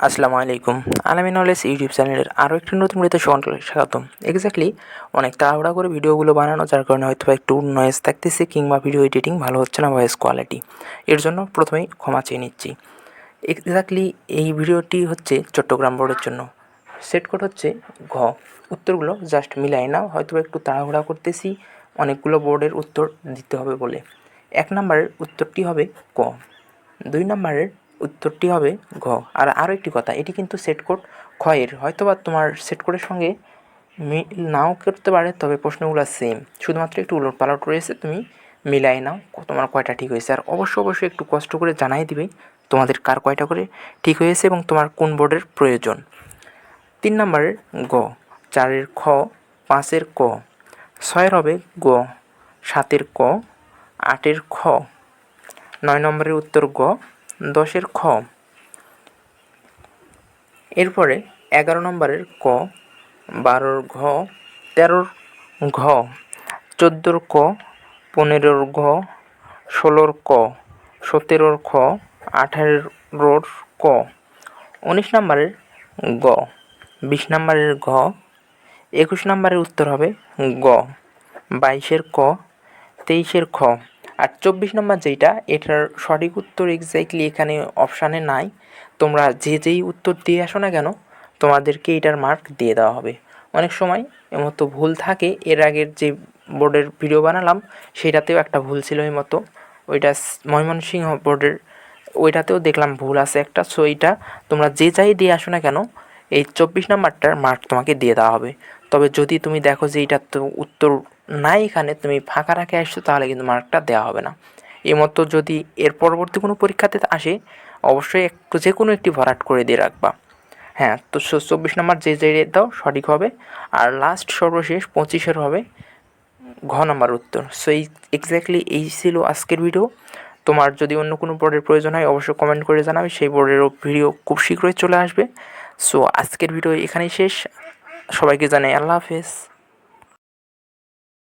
আসসালামু আলাইকুম। আলামিন নলেজ ইউটিউব চ্যানেলের আরও একটি নতুন ভিডিওতে সকলকে স্বাগতম। এক্স্যাক্টলি অনেক তাড়াহুড়া করে ভিডিওগুলো বানানো, যার কারণে হয়তো একটু নয়েজ থাকতেছে কিংবা ভিডিও এডিটিং ভালো হচ্ছে না, ভয়েস কোয়ালিটি। এর জন্য প্রথমেই ক্ষমা চেয়ে নিচ্ছি। এক্স্যাক্টলি এই ভিডিওটি হচ্ছে চট্টগ্রাম বোর্ডের জন্য। সেট কোড হচ্ছে ঘ। উত্তরগুলো জাস্ট মিলাই নাও, হয়তো একটু তাড়াহুড়া করতেছি অনেকগুলো বোর্ডের উত্তর দিতে হবে বলে। 1 নম্বরের উত্তরটি হবে ক। 2 নম্বরের উত্তরটি হবে ঘ। আর আরও একটি কথা, এটি কিন্তু সেট কোড ক্ষয়ের, হয়তোবা তোমার সেট কোডের সঙ্গে মিল নাও করতে পারে, তবে প্রশ্নগুলো সেম, শুধুমাত্র একটু উলটপালট রয়েছে, তুমি মিলাই নাও তোমার কয়টা ঠিক হয়েছে। আর অবশ্যই একটু কষ্ট করে জানাই দিবে তোমাদের কার কয়টা করে ঠিক হয়েছে এবং তোমার কোন বোর্ডের প্রয়োজন। 3 নম্বরের গ, 4-এর খ, 5-এর ক, 6-এর হবে গ, 7-এর ক, 8-এর খ, 9 নম্বরের উত্তর গ, 10-এর খ। এরপরে 11 নম্বরের ক, 12-র ঘ, 13-র ঘ, 14-র ক, 15-র ঘ, 16-র ক, 17-র খ, 18-র ক, 19 নম্বরের গ, 20 নম্বরের ঘ, 21 নম্বরের উত্তর হবে গ, 22-এর ক, 23-এর খ। আর 24 নম্বর যেইটা, এটার সঠিক উত্তর এক্স্যাক্টলি এখানে অপশানে নাই। তোমরা যেই উত্তর দিয়ে আসো না কেন, তোমাদেরকে এটার মার্ক দিয়ে দেওয়া হবে। অনেক সময় এমতো ভুল থাকে, এর আগের যে বোর্ডের ভিডিও বানালাম সেটাতেও একটা ভুল ছিল মতো, ওইটা ময়মনসিংহ বোর্ডের, ওইটাতেও দেখলাম ভুল আছে একটা। সো এইটা তোমরা যাই দিয়ে আসো না কেন, এই 24 নাম্বারটার মার্ক তোমাকে দিয়ে দেওয়া হবে। তবে যদি তুমি দেখো যে এইটার তো উত্তর নাই, এখানে তুমি ফাঁকা রাখে আসছো, তাহলে কিন্তু মার্কটা দেওয়া হবে না। এই মতো যদি এর পরবর্তী কোনো পরীক্ষাতে আসে, অবশ্যই একটু যে কোনো একটি ভরাট করে দিয়ে রাখবা। হ্যাঁ, তো 24 নম্বর যে দাও সঠিক হবে। আর লাস্ট সর্বশেষ 25-এর হবে ঘ নাম্বার উত্তর। সো এই এক্স্যাক্টলি এই ছিল আজকের ভিডিও। তোমার যদি অন্য কোনো বোর্ডের প্রয়োজন হয়, অবশ্যই কমেন্ট করে জানাবে, সেই বোর্ডেরও ভিডিও খুব শীঘ্রই চলে আসবে। সো আজকের ভিডিও এখানেই শেষ। সবাইকে জানাই আল্লাহ হাফেজ।